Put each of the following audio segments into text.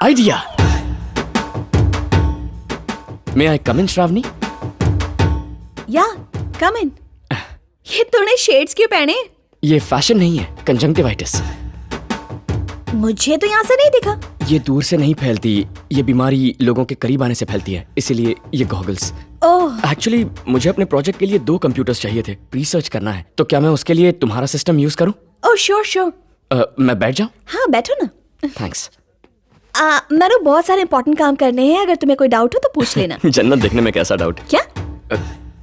Idea. मे आई कम इन श्रावणी? या कम इन। ये तूने शेड्स क्यों पहने? ये फैशन नहीं है, कंजंक्टिवाइटिस। मुझे तो यहाँ से नहीं दिखा। ये दूर से नहीं फैलती, ये बीमारी लोगों के करीब आने से फैलती है, इसीलिए ये गॉगल्स। ओह एक्चुअली मुझे अपने प्रोजेक्ट के लिए 2 कंप्यूटर्स चाहिए थे, रिसर्च करना है, तो क्या मैं उसके लिए तुम्हारा सिस्टम यूज करूं? Oh sure. मैं बैठ जाऊं? हाँ बैठो ना। थैंक्स। मैंने बहुत सारे इंपॉर्टेंट काम करने हैं, अगर तुम्हें कोई डाउट हो तो पूछ लेना। जन्नत देखने में कैसा डाउट? क्या?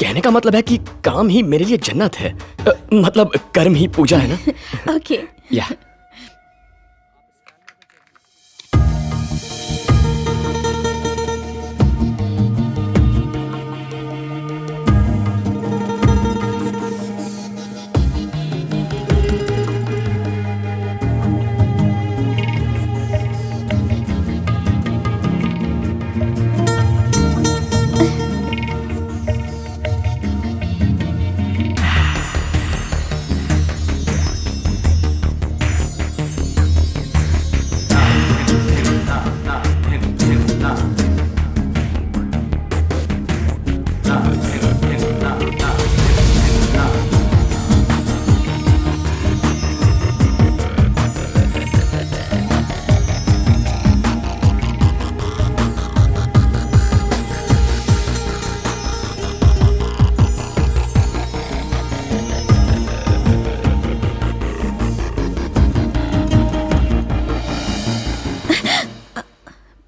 कहने का मतलब है कि काम ही मेरे लिए जन्नत है, मतलब कर्म ही पूजा है ना। ओके। या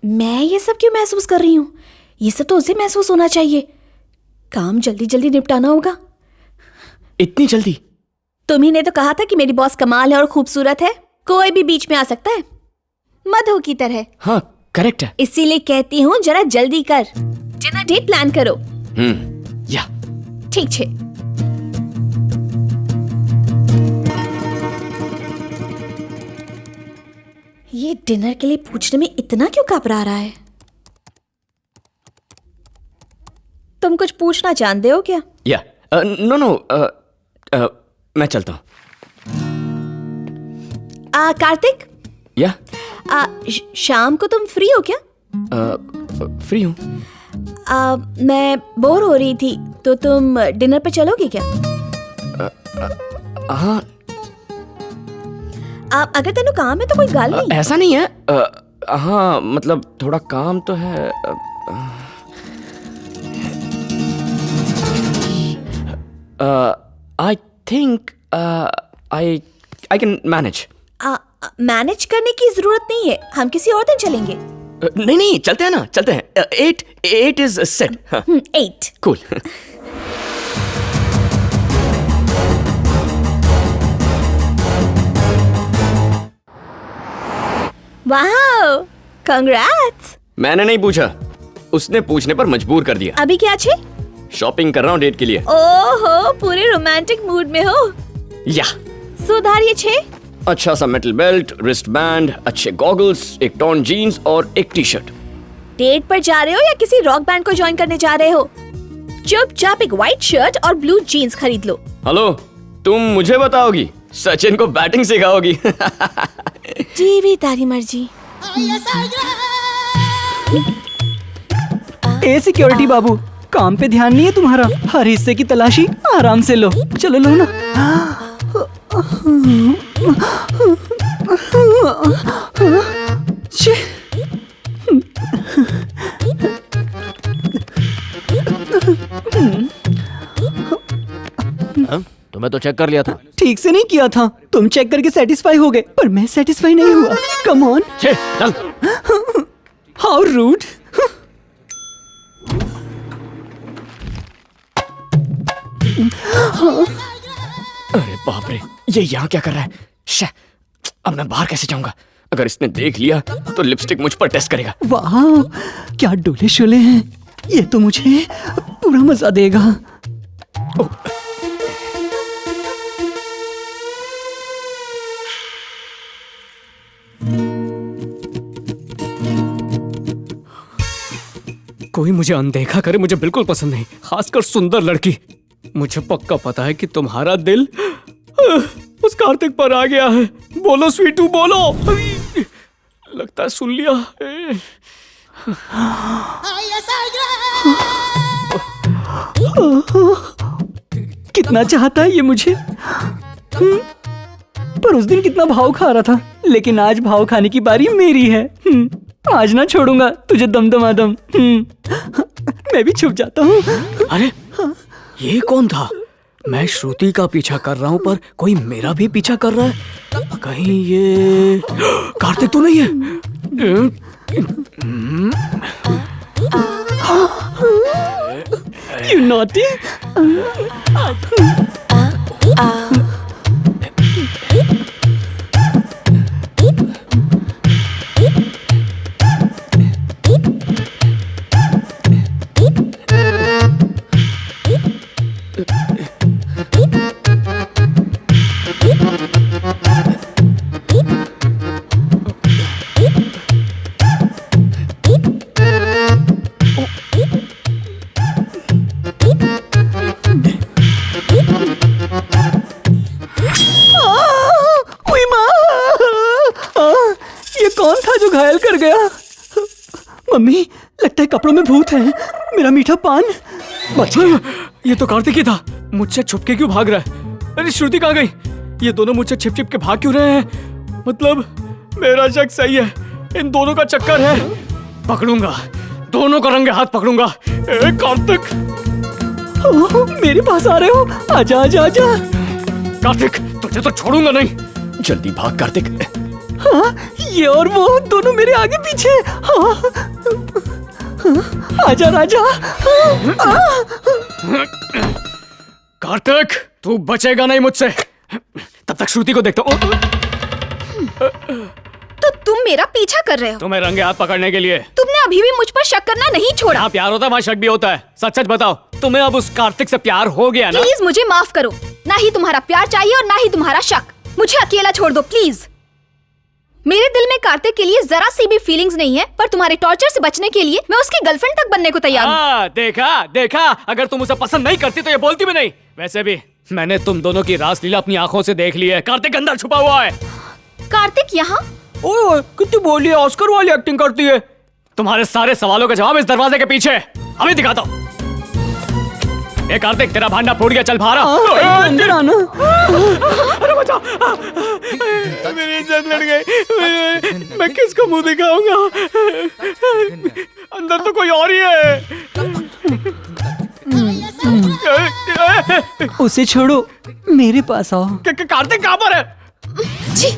मैं ये सब क्यों महसूस कर रही हूँ? ये सब तो उसे महसूस होना चाहिए। काम जल्दी जल्दी निपटाना होगा। इतनी जल्दी? तुम्ही ने तो कहा था कि मेरी बॉस कमाल है और खूबसूरत है, कोई भी बीच में आ सकता है, मधु की तरह। हाँ करेक्ट है। इसीलिए कहती हूँ जरा जल्दी कर, डिनर डेट प्लान करो। या ठीक है। ये डिनर के लिए पूछने में इतना क्यों घबरा रहा है? तुम कुछ पूछना जानते हो क्या? या नो मैं चलता हूँ। कार्तिक, या शाम को तुम फ्री हो क्या? फ्री हूँ। मैं बोर हो रही थी, तो तुम डिनर पे चलोगे क्या? हाँ अगर तेनू काम है तो कोई गल नहीं। ऐसा नहीं है। हाँ मतलब थोड़ा काम तो है। I think I can manage. Manage करने की जरूरत नहीं है, हम किसी और दिन चलेंगे। नहीं चलते हैं ना, चलते हैं। 8 is set. 8 cool. Wow, congrats. मैंने नहीं पूछा, उसने पूछने पर मजबूर कर दिया। अभी क्या छे? शॉपिंग कर रहा हूँ डेट के लिए। ओहो, पूरे रोमांटिक मूड में हो। या सुधारिए छे। अच्छा सा मेटल बेल्ट, रिस्ट बैंड, अच्छे गॉगल्स, एक टॉर्न जीन्स और एक टी शर्ट। डेट पर जा रहे हो या किसी रॉक बैंड को ज्वाइन करने जा रहे हो? चुपचाप एक व्हाइट शर्ट और ब्लू जीन्स खरीद लो। हेलो, तुम मुझे बताओगी, सचिन को बैटिंग सिखाओगी? जी भी तारी मर्जी। ए सिक्योरिटी बाबू, काम पे ध्यान नहीं है तुम्हारा? हर हिस्से की तलाशी आराम से लो। चलो लो ना। तुम्हें तो चेक कर लिया था। ठीक से नहीं किया था। तुम चेक करके सेटिस्फाई हो गए, पर मैं सेटिस्फाई नहीं हुआ। Come on. चल। How rude. अरे बाप रे, ये यहाँ क्या कर रहा है? शे, अब मैं बाहर कैसे जाऊंगा? अगर इसने देख लिया तो लिपस्टिक मुझ पर टेस्ट करेगा। वाह, क्या डोले शोले हैं। ये तो मुझे पूरा मजा देगा। कोई मुझे अनदेखा करे मुझे बिल्कुल पसंद नहीं, खासकर सुंदर लड़की। मुझे पक्का पता है कि तुम्हारा दिल उस कार्तिक पर आ गया है। बोलो स्वीटू, बोलो। लगता है सुन लिया। कितना चाहता है ये मुझे। पर उस दिन कितना भाव खा रहा था, लेकिन आज भाव खाने की बारी मेरी है। आज ना छोड़ूंगा तुझे दमदमादम। मैं भी छुप जाता हूँ। अरे ये कौन था? मैं श्रुति का पीछा कर रहा हूँ पर कोई मेरा भी पीछा कर रहा है। कहीं ये कार्तिक तो नहीं है? You naughty! ओए माँ! ये कौन था जो घायल कर गया? मम्मी, लगता है कपड़ों में भूत है। मेरा मीठा पान बच गया। ये तो कार्तिक ही था। मुझसे छुपके क्यों भाग रहा है? अरे श्रुति कहाँ गई? ये दोनों मुझसे छिप छिप के भाग क्यों रहे हैं? मतलब मेरा शक सही है, इन दोनों का चक्कर है। पकड़ूंगा, दोनों का रंगे हाथ पकड़ूंगा। कार्तिक, मेरे पास आ रहे हो? आजा आजा आजा। कार्तिक तुझे तो छोड़ूंगा नहीं। जल्दी भाग कार्तिक। हाँ, ये और वो दोनों मेरे आगे पीछे। हाँ, आजा राजा। कार्तिक तू बचेगा नहीं मुझसे। तब तक श्रुति को देखता हूँ। तो तुम मेरा पीछा कर रहे हो? तुम्हें रंगे हाथ पकड़ने के लिए। तुमने अभी भी मुझ पर शक करना नहीं छोड़ा। जहाँ प्यार होता है वहाँ शक भी होता है। सच सच बताओ, तुम्हें अब उस कार्तिक से प्यार हो गया ना? प्लीज मुझे माफ करो। ना ही तुम्हारा प्यार चाहिए और ना ही तुम्हारा शक। मुझे अकेला छोड़ दो प्लीज। मेरे दिल में कार्तिक के लिए जरा सी भी फीलिंग्स नहीं है, पर तुम्हारे टॉर्चर से बचने के लिए मैं उसकी गर्लफ्रेंड तक बनने को तैयार हूँ। हाँ, देखा देखा, अगर तुम उसे पसंद नहीं करती तो ये बोलती भी नहीं। वैसे भी मैंने तुम दोनों की रासलीला अपनी आंखों से देख ली है। कार्तिक अंदर छुपा हुआ है। कार्तिक यहाँ? ओए कितनी बोली है, ऑस्कर वाली एक्टिंग करती है। तुम्हारे सारे सवालों का जवाब इस दरवाजे के पीछे है। अभी दिखाता हूँ। ए कार्तिक, तेरा भांडा फूट गया, चल बाहर आ। अंदर आना। अरे बचा, मेरी इज्जत लड़ गई। मैं किसको मुंह दिखाऊंगा? अंदर तो कोई और ही है। उसे छोड़ो, मेरे पास आओ। कार्तिक कहाँ पर है? छी,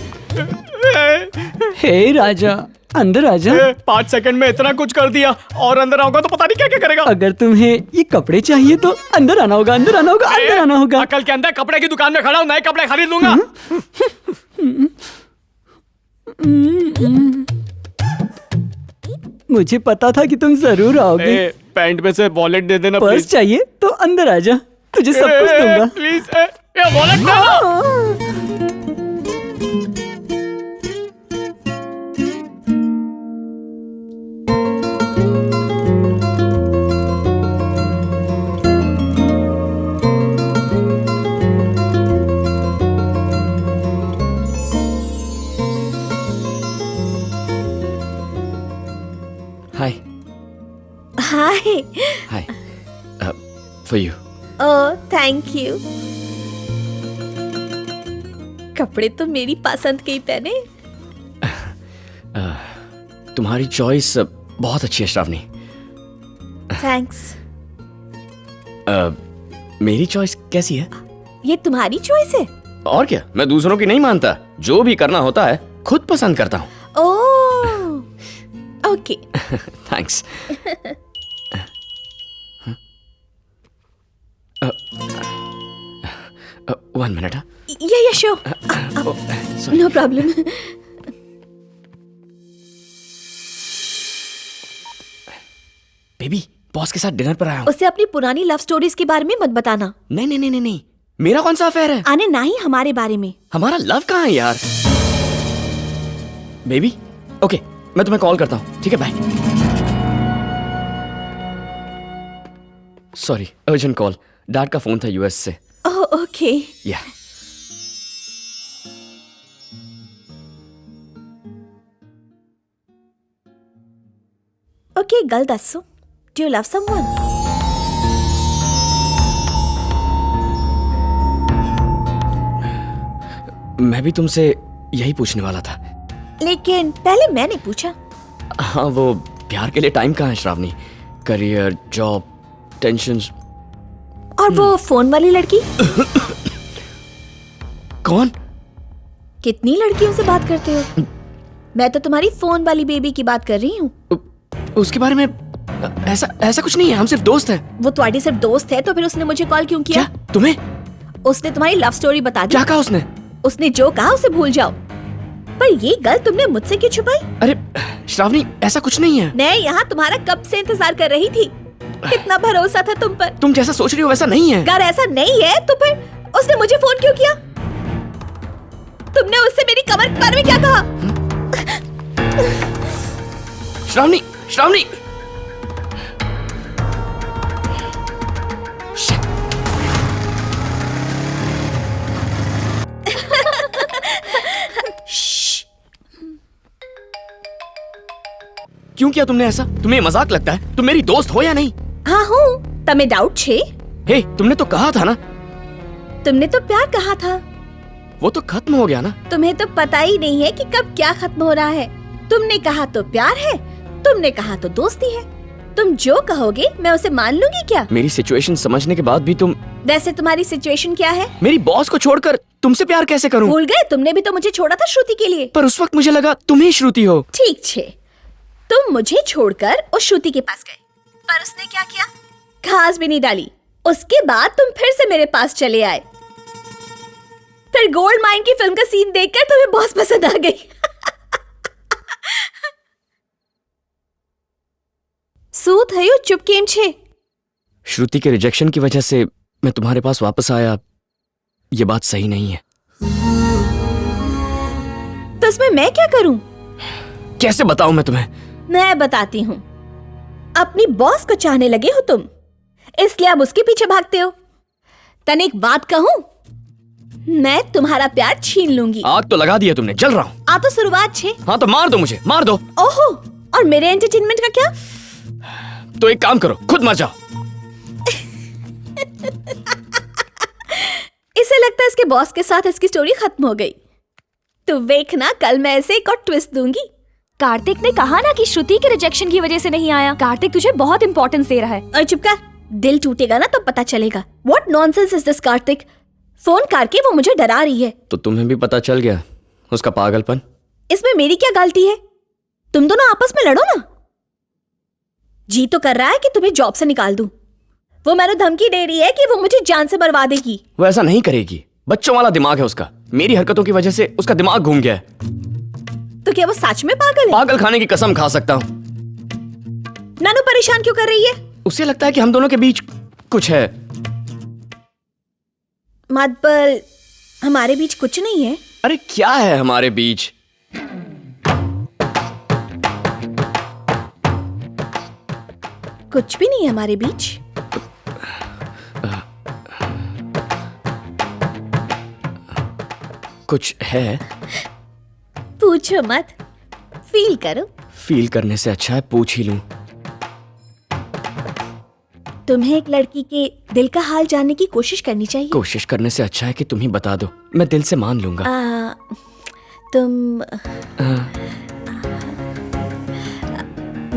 हे राजा, अंदर आजा। 5 सेकंड में इतना कुछ कर दिया, और अंदर आऊंगा तो पता नहीं क्या क्या करेगा। अगर तुम्हें ये कपड़े चाहिए तो अंदर आना होगा, अंदर आना होगा, अंदर आना होगा। अकल के अंदर कपड़े की दुकान में खड़ा हूँ, नए कपड़े खरीद लूंगा। मुझे पता था कि तुम जरूर आओगे। पैंट में से वॉलेट दे देना पर्स प्लीज। चाहिए तो अंदर आजा, तुझे सब कुछ दूंगा। प्लीज, ये wallet they. Hi hi. Hi for you. Oh thank you. कपड़े तो मेरी पसंद के ही पहने। तुम्हारी चॉइस बहुत अच्छी है श्रावणी। थैंक्स। मेरी चॉइस कैसी है? ये तुम्हारी चॉइस है? और क्या, मैं दूसरों की नहीं मानता। जो भी करना होता है खुद पसंद करता हूँ। Oh okay. Thanks. One minute. Yeah sure, no problem. Baby, boss के साथ डिनर पर आया हूँ। उसे अपनी पुरानी लव स्टोरीज के बारे में मत बताना। नहीं नहीं नहीं नहीं नहीं, मेरा कौन सा अफेयर है? आने ना ही हमारे बारे में। हमारा लव कहाँ है यार? बेबी, ओके, मैं तुम्हें कॉल करता हूँ, ठीक है? Bye. Sorry, urgent call. Dad का फोन था यूएस से। Oh okay. या ओके गल दसो, डू यू लव समवन? मैं भी तुमसे यही पूछने वाला था। लेकिन पहले मैंने पूछा। हाँ, वो प्यार के लिए टाइम कहाँ है श्रावणी? Career, job, tensions. और वो फोन वाली लड़की? कौन? कितनी लड़कियों से बात करते हो? मैं तो तुम्हारी फोन वाली बेबी की बात कर रही हूँ। उसके बारे में ऐसा कुछ नहीं है, हम सिर्फ दोस्त हैं। वो तुम्हारी सिर्फ दोस्त है तो फिर उसने मुझे कॉल क्यों किया? क्या तुम्हें? उसने तुम्हारी लव स्टोरी बता दी। क्या कहा उसने? उसने जो कहा उसे भूल जाओ। पर ये गल तुमने मुझसे क्यों छुपाई? अरे श्रावणी, ऐसा कुछ नहीं है। मैं यहाँ तुम्हारा कब से इंतजार कर रही थी। कितना भरोसा था तुम पर। तुम जैसा सोच रही हो वैसा नहीं है। अगर ऐसा नहीं है तो फिर उसने मुझे फोन क्यों किया? तुमने उससे मेरी कमर के बारे में क्या कहा? श्रावणी, श्रावणी। क्यों किया तुमने ऐसा? तुम्हें मजाक लगता है? तुम मेरी दोस्त हो या नहीं? हाँ हूँ। तमें डाउट छे? हे, तुमने तो कहा था ना। तुमने तो प्यार कहा था। वो तो खत्म हो गया ना। तुम्हें तो पता ही नहीं है कि कब क्या खत्म हो रहा है। तुमने कहा तो प्यार है, तुमने कहा तो दोस्ती है। तुम जो कहोगे मैं उसे मान लूंगी क्या? मेरी सिचुएशन समझने के बाद भी तुम। वैसे तुम्हारी सिचुएशन क्या है? मेरी बॉस को छोड़कर तुमसे प्यार कैसे करूं? भूल गए? तुमने भी तो मुझे छोड़ा था श्रुति के लिए। पर उस वक्त मुझे लगा तुम ही श्रुति हो। ठीक छे, तुम मुझे छोड़कर उस श्रुति के पास गए, पर उसने क्या किया? घास भी नहीं डाली। उसके बाद तुम फिर से मेरे पास चले आए। फिर गोल्ड माइन की फिल्म का सीन देखकर तुम्हें बहुत पसंद आ गई। શું થયું? ચૂપ કેમ છે? श्रुति के रिजेक्शन की वजह से मैं तुम्हारे पास वापस आया। ये बात सही नहीं है। तो इसमें मैं क्या करूं? कैसे बताऊं मैं तुम्हें? मैं बताती हूँ। अपनी बॉस को चाहने लगे हो तुम, इसलिए अब उसके पीछे भागते हो। तने एक बात कहूं, मैं तुम्हारा प्यार छीन लूंगी। आग तो लगा दिया तुमने, जल रहा हूँ। आ तो शुरुआत छे। हाँ तो मार दो मुझे, मार दो। ओहो, और मेरे एंटरटेनमेंट का क्या? तो एक काम करो, खुद मर जाओ। इसे लगता है इसके बॉस के साथ इसकी स्टोरी खत्म हो गई। तो देखना, कल मैं ऐसे एक और ट्विस्ट दूंगी। कार्तिक ने कहा ना कि श्रुति के रिजेक्शन की वजह से नहीं आया। कार्तिक तुझे बहुत इंपॉर्टेंस दे रहा है। और चुप कर, दिल टूटेगा ना तो पता चलेगा। What nonsense is this Kartik? Phone करके वो मुझे डरा रही है। तो तुम्हें भी पता चल गया उसका पागलपन? इसमें मेरी क्या गलती है? तुम दोनों आपस में लड़ो ना। जी तो कर रहा है कि तुम्हें जॉब से निकाल दूं। वो मैंने धमकी दे रही है कि वो मुझे जान से मरवा देगी। वो ऐसा नहीं करेगी, बच्चों वाला दिमाग है उसका। मेरी हरकतों की वजह से उसका दिमाग घूम गया है। तो क्या वो सच में पागल है? पागल खाने की कसम खा सकता हूँ। नानू परेशान क्यों कर रही है? उसे लगता है कि हम दोनों के बीच कुछ है। माधबल, हमारे बीच कुछ नहीं है। अरे क्या है हमारे बीच? कुछ भी नहीं है हमारे बीच। कुछ है। पूछो मत, फील करो। फील करने से अच्छा है पूछ ही लूं। तुम्हें एक लड़की के दिल का हाल जानने की कोशिश करनी चाहिए। कोशिश करने से अच्छा है कि तुम ही बता दो, मैं दिल से मान लूंगा। तुम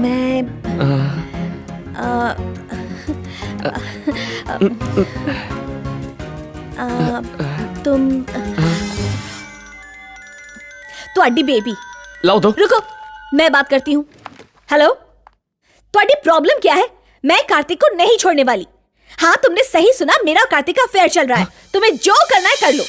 मैं तुम ਤੁਹਾਡੀ बेबी। लाओ दो। रुको, मैं बात करती हूँ। हेलो, तुम्हारी प्रॉब्लम क्या है? मैं कार्तिक को नहीं छोड़ने वाली। हाँ, तुमने सही सुना, मेरा और कार्तिक का अफेयर चल रहा है। तुम्हें जो करना है कर लो।